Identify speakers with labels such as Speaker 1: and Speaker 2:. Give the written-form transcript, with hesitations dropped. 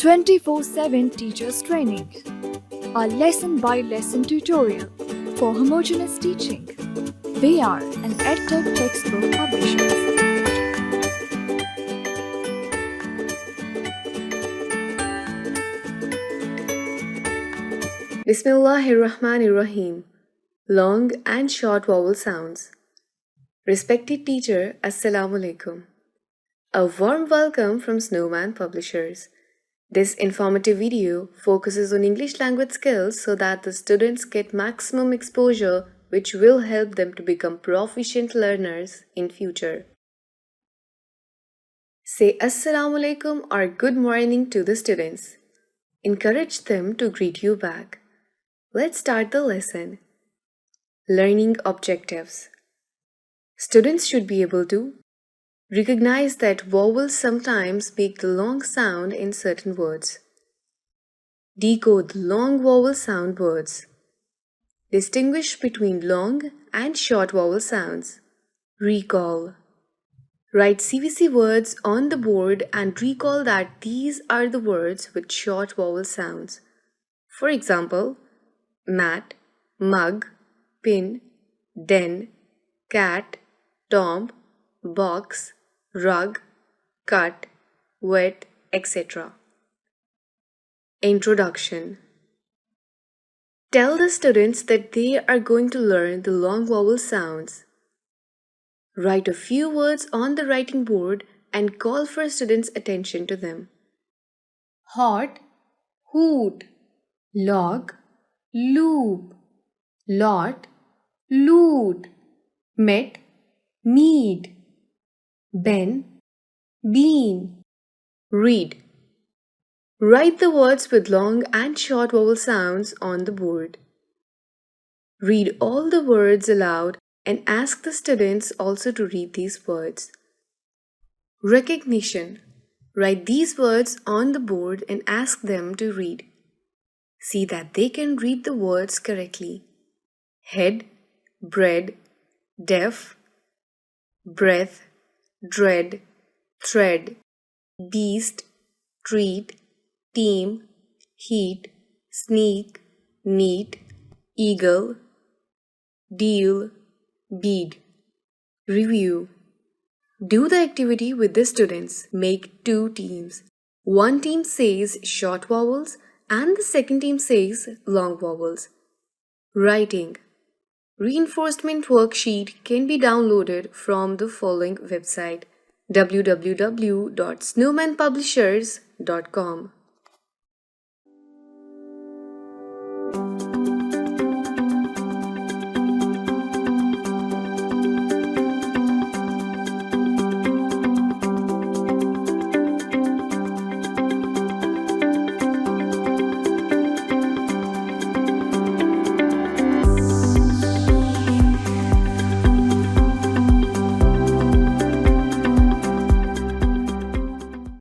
Speaker 1: 24/7 Teachers Training, a lesson-by-lesson tutorial for homogeneous teaching. We are an EdTech textbook publishers.
Speaker 2: Bismillahirrahmanirrahim. Long and short vowel sounds. Respected teacher, Assalamu alaikum. A warm welcome from Snowman Publishers. This informative video focuses on English language skills so that the students get maximum exposure, which will help them to become proficient learners in future. Say Assalamu alaikum or good morning to the students. Encourage them to greet you back. Let's start the lesson. Learning objectives. Students should be able to recognize that vowels sometimes make the long sound in certain words. Decode the long vowel sound words. Distinguish between long and short vowel sounds. Recall. Write CVC words on the board and recall that these are the words with short vowel sounds. For example, mat, mug, pin, den, cat, tomb, box, rug, cut, wet, etc. Introduction. Tell the students that they are going to learn the long vowel sounds. Write a few words on the writing board and call for students' attention to them. Hot, hoot, log, loop, lot, loot, met, mead, ben, bean, read. Write the words with long and short vowel sounds on the board. Read all the words aloud and ask the students also to read these words. Recognition. Write these words on the board and ask them to read. See that they can read the words correctly. Head, bread, deaf, breath, dread, thread, beast, treat, team, heat, sneak, neat, eagle, deal, bead. Review. Do the activity with the students. Make two teams. One team says short vowels and the second team says long vowels. Writing. Reinforcement worksheet can be downloaded from the following website: www.snowmanpublishers.com.